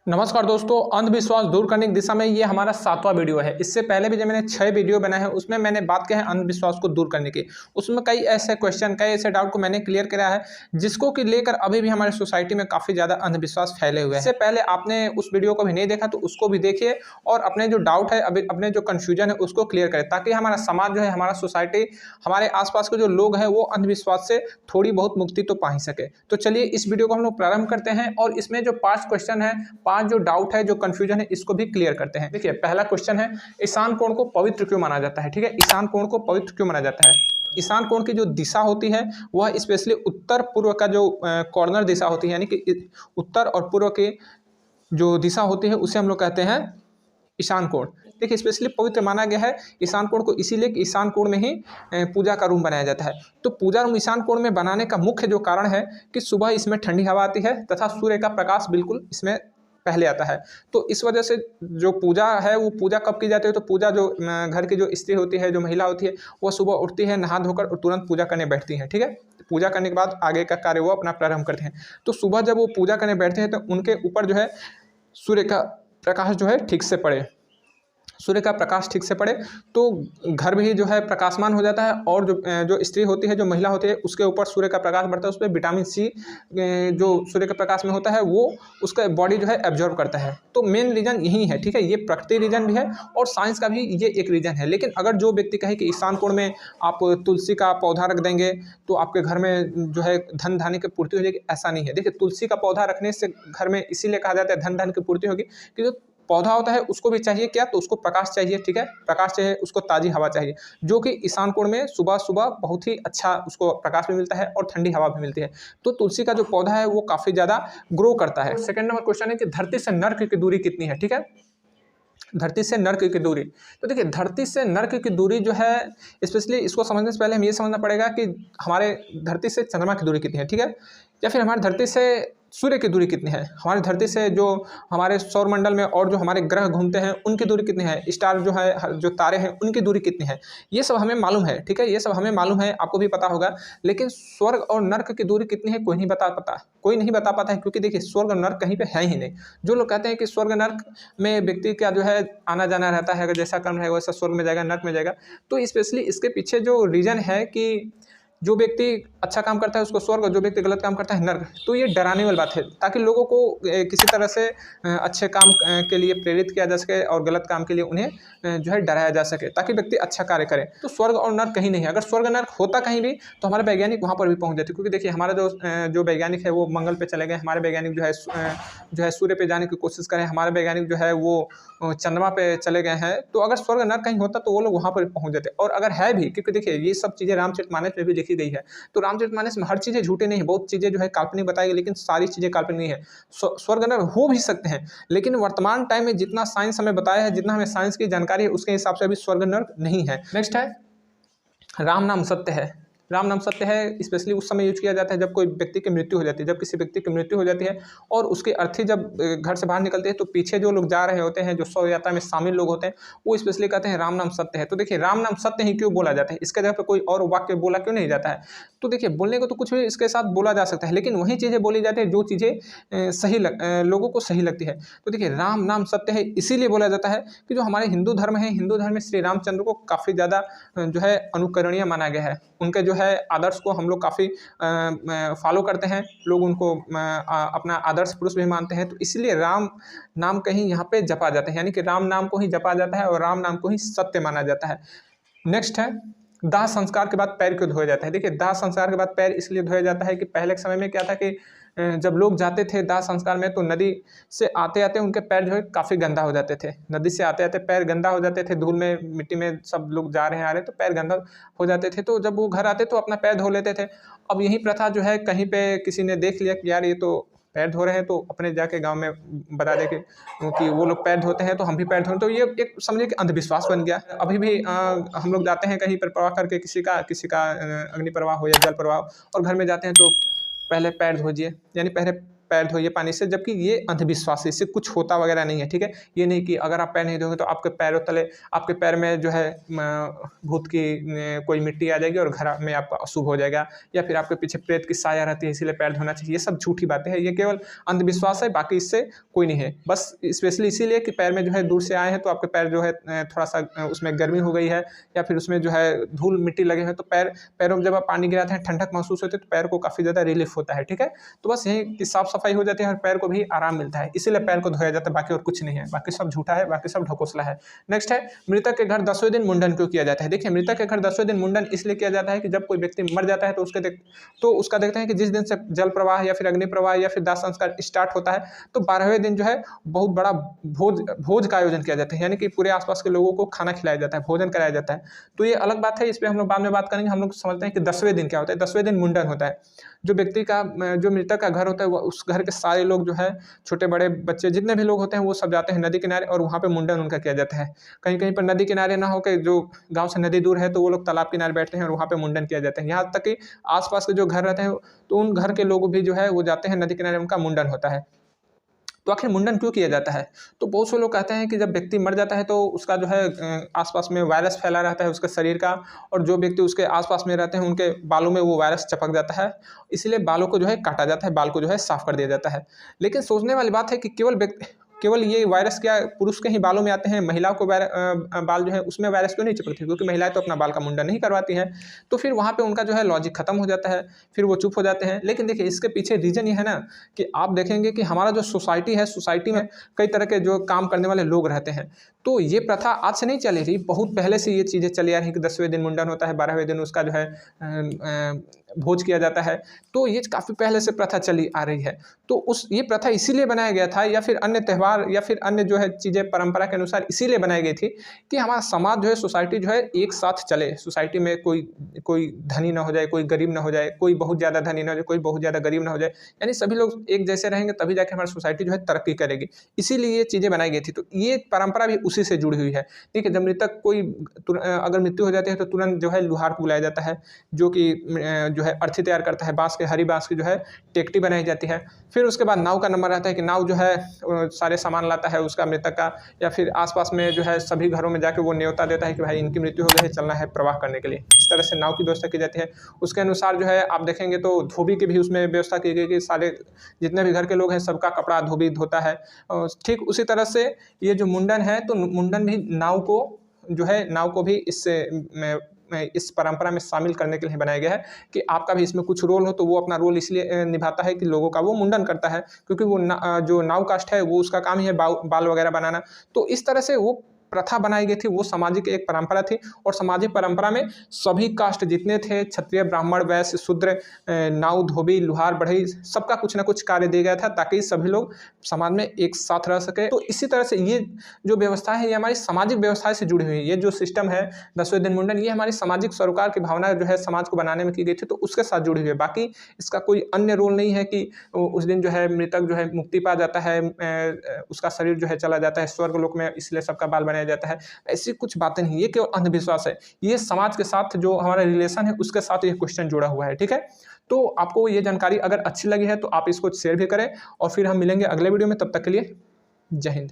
नमस्कार दोस्तों, अंधविश्वास दूर करने की दिशा में ये हमारा 7वां वीडियो है। इससे पहले भी जब मैंने 6 वीडियो बनाए हैं उसमें मैंने बात की है अंधविश्वास को दूर करने की। उसमें कई ऐसे क्वेश्चन, कई ऐसे डाउट को मैंने क्लियर कराया है जिसको कि लेकर अभी भी हमारे सोसाइटी में काफ़ी ज़्यादा अंधविश्वास फैले हुए हैं। इससे पहले आपने उस वीडियो को भी नहीं देखा तो उसको भी देखिए और अपने जो डाउट है, अभी अपने जो कन्फ्यूजन है उसको क्लियर करें, ताकि हमारा समाज जो है, हमारा सोसाइटी, हमारे आसपास के जो लोग हैं वो अंधविश्वास से थोड़ी बहुत मुक्ति तो पा ही सके। तो चलिए इस वीडियो को हम लोग प्रारंभ करते हैं और इसमें जो 5 क्वेश्चन है, 5 जो डाउट है, जो कंफ्यूजन है, इसको भी क्लियर करते हैं। देखिए, पहला क्वेश्चन है, ईशान कोण को पवित्र क्यों माना जाता है? ठीक है, ईशान कोण को पवित्र क्यों माना जाता है? ईशान कोण की जो दिशा होती है वह स्पेशली उत्तर पूर्व का जो कॉर्नर दिशा होती है, यानी कि उत्तर और पूर्व की जो दिशा होती है उसे हम लोग कहते हैं ईशान कोण। देखिए, स्पेशली पवित्र माना गया है ईशान कोण को इसीलिए कि ईशान कोण में ही पूजा का रूम बनाया जाता है। तो पूजा रूम ईशान कोण में बनाने का मुख्य जो कारण है कि सुबह इसमें ठंडी हवा आती है तथा सूर्य का प्रकाश बिल्कुल इसमें पहले आता है। तो इस वजह से जो पूजा है वो पूजा कब की जाती है? तो पूजा जो घर की जो स्त्री होती है, जो महिला होती है, वो सुबह उठती है, नहा धोकर और तुरंत पूजा करने बैठती है। ठीक है, पूजा करने के बाद आगे का कार्य वो अपना प्रारंभ करते हैं। तो सुबह जब वो पूजा करने बैठते हैं तो उनके ऊपर जो है सूर्य का प्रकाश जो है ठीक से पड़े, सूर्य का प्रकाश ठीक से पड़े तो घर भी जो है प्रकाशमान हो जाता है और जो स्त्री होती है, जो महिला होती है, उसके ऊपर सूर्य का प्रकाश पड़ता है, उस पर विटामिन सी जो सूर्य के प्रकाश में होता है वो उसका बॉडी जो है एब्जॉर्व करता है। तो मेन रीज़न यही है। ठीक है, ये प्रकृति रीज़न भी है और साइंस का भी ये एक रीज़न है। लेकिन अगर जो व्यक्ति कहे कि ईशान कोण में आप तुलसी का पौधा रख देंगे तो आपके घर में जो है धन धान्य की पूर्ति हो जाएगी, ऐसा नहीं है। देखिए, तुलसी का पौधा रखने से घर में इसीलिए कहा जाता है धन धान्य की पूर्ति होगी कि जो पौधा होता है उसको भी चाहिए क्या? तो उसको प्रकाश चाहिए। ठीक है, प्रकाश चाहिए, उसको ताज़ी हवा चाहिए, जो कि ईशान कोण में सुबह सुबह बहुत ही अच्छा उसको प्रकाश भी मिलता है और ठंडी हवा भी मिलती है। तो तुलसी का जो पौधा है वो काफ़ी ज़्यादा ग्रो करता है। सेकंड नंबर क्वेश्चन है कि धरती से नर्क की दूरी कितनी है? ठीक है, धरती से नर्क की दूरी। तो देखिए, धरती से नर्क की दूरी जो है, स्पेशली इसको समझने से पहले हमें ये समझना पड़ेगा कि हमारे धरती से चंद्रमा की दूरी कितनी है। ठीक है, या फिर हमारी धरती से सूर्य की दूरी कितनी है, हमारी धरती से जो हमारे सौरमंडल में और जो हमारे ग्रह घूमते हैं उनकी दूरी कितनी है, स्टार जो है, जो तारे हैं, उनकी दूरी कितनी है, ये सब हमें मालूम है। ठीक है, ये सब हमें मालूम है, आपको भी पता होगा। लेकिन स्वर्ग और नर्क की दूरी कितनी है कोई नहीं बता पाता, कोई नहीं बता पाता है, क्योंकि देखिए स्वर्ग और नर्क कहीं पे है ही नहीं। जो लोग कहते हैं कि स्वर्ग नर्क में व्यक्ति का जो है आना जाना रहता है, अगर जैसा कर्म है वैसा स्वर्ग में जाएगा, नर्क में जाएगा। तो स्पेशली इसके पीछे जो रीज़न है कि जो व्यक्ति अच्छा काम करता है उसको स्वर्ग और जो व्यक्ति गलत काम करता है नर्क। तो ये डराने वाली बात है, ताकि लोगों को किसी तरह से अच्छे काम के लिए प्रेरित किया जा सके और गलत काम के लिए उन्हें जो है डराया जा सके, ताकि व्यक्ति अच्छा कार्य करे। तो स्वर्ग और नर्क कहीं नहीं है। अगर स्वर्ग नर्क होता कहीं भी तो हमारे वैज्ञानिक वहाँ पर भी पहुँच जाते, क्योंकि देखिए हमारा जो वैज्ञानिक है वो मंगल पे चले गए, हमारे वैज्ञानिक जो है सूर्य पे जाने की कोशिश करें, हमारे वैज्ञानिक जो है वो चंद्रमा पे चले गए हैं। तो अगर स्वर्ग नर्क कहीं होता तो वो लोग वहाँ पर पहुँच जाते। और अगर है भी, क्योंकि देखिए ये सब चीज़ें रामचरितमानस में भी लिखी गई है, तो रामचरितमानस में हर चीज़ें झूठी नहीं है, बहुत चीज़ें जो है काल्पनिक बताई गई, लेकिन सारी चीज़ें काल्पनिक नहीं है। स्वर्ग नर्क हो भी सकते हैं, लेकिन वर्तमान टाइम में जितना साइंस हमें बताया है, जितना हमें साइंस की जानकारी है, उसके हिसाब से अभी स्वर्ग नर्क नहीं है। नेक्स्ट है, राम नाम सत्य है। राम नाम सत्य है स्पेशली उस समय यूज किया जाता है जब कोई व्यक्ति की मृत्यु हो जाती है। जब किसी व्यक्ति की मृत्यु हो जाती है और उसकी अर्थी जब घर से बाहर निकलते हैं तो पीछे जो लोग जा रहे होते हैं, जो शव यात्रा में शामिल लोग होते हैं, वो स्पेशली कहते हैं राम नाम सत्य है। तो देखिए, राम नाम सत्य ही क्यों बोला जाता है, इसके जगह पर कोई और वाक्य बोला क्यों नहीं जाता है? तो देखिए, बोलने को तो कुछ भी इसके साथ बोला जा सकता है, लेकिन वही चीज़ें बोली जाती है जो चीज़ें लोगों को सही लगती है। तो देखिए, राम नाम सत्य है इसीलिए बोला जाता है कि जो हमारे हिंदू धर्म है, हिंदू धर्म में श्री रामचंद्र को काफ़ी ज़्यादा जो है अनुकरणीय माना गया है। उनके जो है आदर्श को हम लोग काफ़ी फॉलो करते हैं, लोग उनको अपना आदर्श पुरुष भी मानते हैं। तो इसलिए राम नाम कहीं यहाँ पे जपा जाता है, यानी कि राम नाम को ही जपा जाता है और राम नाम को ही सत्य माना जाता है। नेक्स्ट है, दाह संस्कार के बाद पैर क्यों धोया जाता है? देखिए, दाह संस्कार के बाद पैर इसलिए धोया जाता है कि पहले के समय में क्या था कि जब लोग जाते थे दाह संस्कार में तो नदी से आते आते उनके पैर जो है काफ़ी गंदा हो जाते थे। नदी से आते आते पैर गंदा हो जाते थे, धूल में मिट्टी में सब लोग जा रहे हैं आ रहे हैं तो पैर गंदा हो जाते थे। तो जब वो घर आते तो अपना पैर धो लेते थे। अब यही प्रथा जो है कहीं पे किसी ने देख लिया कि यार ये तो पैर धो रहे हैं, तो अपने जाके गाँव में बता दे कि वो लोग पैर धोते हैं तो हम भी पैर धोएं। तो ये एक समझिए कि अंधविश्वास बन गया। अभी भी हम लोग जाते हैं कहीं पर प्रवाह करके, किसी का अग्नि प्रवाह हो या जल प्रवाह, और घर में जाते हैं तो पहले पैर धोजिए, यानी पहले पैर धोइए पानी से, जबकि ये अंधविश्वास है, इससे कुछ होता वगैरह नहीं है, ठीक है। ये नहीं कि अगर आप पैर नहीं धोगे तो आपके पैरों तले, आपके पैर में जो है भूत की कोई मिट्टी आ जाएगी और घर में आपका अशुभ हो जाएगा, या फिर आपके पीछे प्रेत की साया रहती है इसीलिए पैर धोना चाहिए। ये सब झूठी बातें हैं, ये केवल अंधविश्वास है, बाकी इससे कोई नहीं है। बस स्पेशली इसीलिए कि पैर में जो है दूर से आए हैं तो आपके पैर जो है थोड़ा सा उसमें गर्मी हो गई है, या फिर उसमें जो है धूल मिट्टी लगे हैं, तो पैरों में जब आप पानी गिराते हैं ठंडक महसूस होती है तो पैर को काफ़ी ज़्यादा रिलीफ होता है, ठीक है। तो बस यही कि साफ सफाई हो जाती है और पैर को भी आराम मिलता है, इसीलिए पैर को धोया जाता है, बाकी और कुछ नहीं है, बाकी सब झूठा है, बाकी सब ढकोसला है। नेक्स्ट है, मृतक के घर 10वें दिन मुंडन क्यों किया जाता है। देखिए, मृतक के घर 10वें दिन मुंडन इसलिए किया जाता है कि जब कोई व्यक्ति मर जाता है तो उसका देखते हैं कि जिस दिन से जल प्रवाह या फिर अग्नि प्रवाह या फिर दाह संस्कार स्टार्ट होता है, तो 12वें दिन जो है बहुत बड़ा भोज का आयोजन किया जाता है, यानी कि पूरे आसपास के लोगों को खाना खिलाया जाता है, भोजन कराया जाता है। तो ये अलग बात है, इस पर हम लोग बाद में बात करेंगे। हम लोग समझते हैं कि 10वें दिन क्या होता है। 10वें दिन मुंडन होता है। जो मृतक का घर होता है, वो उस घर के सारे लोग जो है, छोटे बड़े बच्चे जितने भी लोग होते हैं, वो सब जाते हैं नदी किनारे और वहाँ पे मुंडन उनका किया जाता है। कहीं कहीं पर नदी किनारे ना होकर, जो गाँव से नदी दूर है, तो वो लोग तालाब किनारे बैठते हैं और वहाँ पे मुंडन किया जाता है। यहाँ तक कि आसपास के जो घर रहते हैं, तो उन घर के लोग भी जो है वो जाते हैं नदी किनारे, उनका मुंडन होता है। तो आखिर मुंडन क्यों किया जाता है? तो बहुत से लोग कहते हैं कि जब व्यक्ति मर जाता है तो उसका जो है आसपास में वायरस फैला रहता है उसके शरीर का, और जो व्यक्ति उसके आसपास में रहते हैं उनके बालों में वो वायरस चिपक जाता है, इसलिए बालों को जो है काटा जाता है, बाल को जो है साफ कर दिया जाता है। लेकिन सोचने वाली बात है कि केवल ये वायरस क्या पुरुष के ही बालों में आते हैं, महिलाओं को बाल जो है उसमें वायरस क्यों नहीं चिपकते? क्योंकि महिलाएं तो अपना बाल का मुंडन नहीं करवाती हैं। तो फिर वहाँ पे उनका जो है लॉजिक खत्म हो जाता है, फिर वो चुप हो जाते हैं। लेकिन देखिए, इसके पीछे रीजन ये है ना कि आप देखेंगे कि हमारा जो सोसाइटी है, सोसाइटी में कई तरह के जो काम करने वाले लोग रहते हैं। तो ये प्रथा आज से नहीं चली रही, बहुत पहले से ये चीज़ें चली आ रही कि 10वें दिन मुंडन होता है, 12वें दिन उसका जो है भोज किया जाता है। तो ये काफ़ी पहले से प्रथा चली आ रही है। तो ये प्रथा इसीलिए बनाया गया था, या फिर अन्य त्यौहार या फिर अन्य जो है चीज़ें परंपरा के अनुसार इसीलिए बनाई गई थी कि हमारा समाज जो है, सोसाइटी जो है एक साथ चले। सोसाइटी में कोई धनी ना हो जाए, कोई गरीब ना हो जाए, कोई बहुत ज़्यादा धनी ना हो जाए, कोई बहुत ज़्यादा गरीब ना हो जाए, यानी सभी लोग एक जैसे रहेंगे तभी जाके हमारी सोसाइटी जो है तरक्की करेगी। इसीलिए ये चीज़ें बनाई गई थी। तो ये परंपरा भी उसी से जुड़ी हुई है। ठीक है, जब मृतक अगर मृत्यु हो जाती है तो तुरंत जो है लुहार को बुलाया जाता है, जो कि जो है अर्थी तैयार करता है, हरी बांस की जो है टेकटी बनाई जाती है। फिर उसके बाद नाव का नंबर रहता है कि नाव जो है सारे सामान लाता है उसका मृतक का, या फिर आसपास में जो है सभी घरों में जाके वो न्योता देता है कि भाई इनकी मृत्यु हो गई है, चलना है प्रवाह करने के लिए। इस तरह से नाव की व्यवस्था की जाती है। उसके अनुसार जो है आप देखेंगे तो धोबी की भी उसमें व्यवस्था की गई कि सारे जितने भी घर के लोग हैं सबका कपड़ा धोबी धोता है। ठीक उसी तरह से ये जो मुंडन है, तो मुंडन भी नाव को भी इस परंपरा में शामिल करने के लिए बनाया गया है कि आपका भी इसमें कुछ रोल हो। तो वो अपना रोल इसलिए निभाता है कि लोगों का वो मुंडन करता है, क्योंकि वो जो नाव कास्ट है वो उसका काम ही है बाल वगैरह बनाना। तो इस तरह से वो प्रथा बनाई गई थी, वो सामाजिक एक परंपरा थी। और सामाजिक परंपरा में सभी कास्ट जितने थे, क्षत्रिय, ब्राह्मण, वैश्य, शूद्र, नाऊ, धोबी, लुहार, बढ़ई, सबका कुछ ना कुछ कार्य दिया गया था ताकि सभी लोग समाज में एक साथ रह सके। तो इसी तरह से ये जो व्यवस्था है, ये हमारी सामाजिक व्यवस्था से जुड़ी हुई है। ये जो सिस्टम है 10वें दिन मुंडन, ये हमारी सामाजिक सरोकार की भावना जो है समाज को बनाने में की गई थी, तो उसके साथ जुड़ी हुई है। बाकी इसका कोई अन्य रोल नहीं है कि उस दिन जो है मृतक जो है मुक्ति पा जाता है, उसका शरीर जो है चला जाता है स्वर्ग लोक में, इसलिए सबका बाल बनाया जाता है। ऐसी कुछ बातें नहीं, ये केवल अंधविश्वास है। ये समाज के साथ जो हमारा रिलेशन है उसके साथ ये क्वेश्चन जुड़ा हुआ है। ठीक है, तो आपको ये जानकारी अगर अच्छी लगी है तो आप इसको शेयर भी करें, और फिर हम मिलेंगे अगले वीडियो में। तब तक के लिए जय हिंद।